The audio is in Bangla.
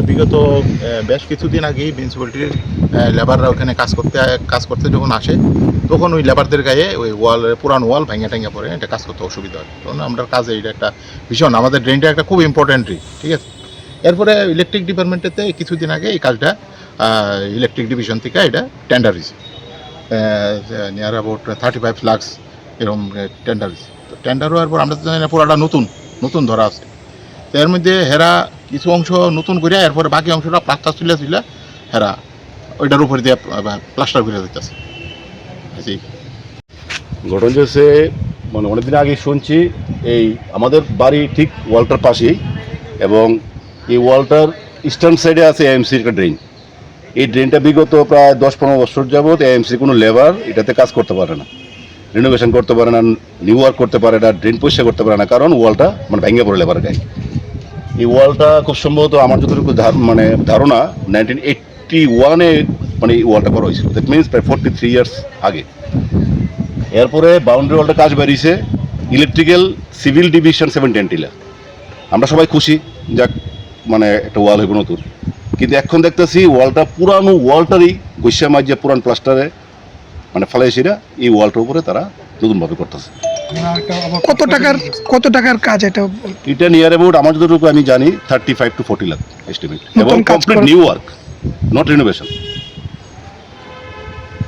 বিগত বেশ কিছুদিন আগেই মিউনিসিপ্যালিটির লেবাররা ওখানে কাজ করতে যখন আসে তখন ওই লেবারদের গায়ে ওই পুরান ওয়াল ভেঙে টেঙে পড়ে, এটা কাজ করতে অসুবিধা হয়। তখন আমরা কাজে এটা একটা ভীষণ, আমাদের ড্রেনটা একটা খুব ইম্পর্ট্যান্ট ড্রেন, ঠিক আছে। এরপরে ইলেকট্রিক ডিপার্টমেন্টেতে কিছুদিন আগে এই কাজটা ইলেকট্রিক ডিভিশন থেকে এটা টেন্ডার হয়েছে, নিয়ার অ্যাবাউট 35 লাখ এরকম টেন্ডার হয়েছে। তো টেন্ডার হওয়ার পর আমরা তো জানি না, পুরাটা নতুন ধরা আছে। তো এর মধ্যে হেরা কিছু অংশ নতুন করে, এরপরে বাকি অংশটা প্লাস্টার ছিল হেরা ওইটার উপরে দিয়ে প্লাস্টার করে দিতেছে। ঘটনা হচ্ছে মানে অনেকদিন আগে শুনছি, এই আমাদের বাড়ি ঠিক ওয়ালটার পাশেই, এবং এই ওয়ালটার ইস্টার্ন সাইডে আছে এএমসির একটা ড্রেন। এই ড্রেনটা বিগত প্রায় 10-15 বছর যাবৎ এএমসির কোনো লেবার এটাতে কাজ করতে পারে না, রিনোভেশন করতে পারে না, নিউ ওয়ার্ক করতে পারে না, ড্রেন পরিষ্কার করতে পারে না, কারণ ওয়ালটা মানে ভেঙে পড়ে লেবার গায়ে। এই ওয়ালটা খুব সম্ভবত আমার যতটুকু মানে ধারণা 1981-এ মানে এই ওয়ালটা করা হয়েছিল। দ্যাট মিনস প্রায় 43 ইয়ার্স আগে। এরপরে বাউন্ডারি ওয়ালটা কাজ বেরিয়েছে ইলেকট্রিক্যাল সিভিল ডিভিশন 710 টিলা। আমরা সবাই খুশি, যাক মানে একটা ওয়াল হইব নতুন। কিন্তু এখন দেখতেছি ওয়ালটা পুরানো ওয়ালটারই গৈসা মাঝে পুরান প্লাস্টারে মানে ফেলাইছিরা এই ওয়ালটার উপরে তারা নতুনভাবে করতেছে। কত টাকার কাজ এটা? এটা নিয়ার অ্যাবাউট আমার যতটুকু আমি জানি 35 to 40 লাখ এস্টিমেট, এবং complete new work, not renovation.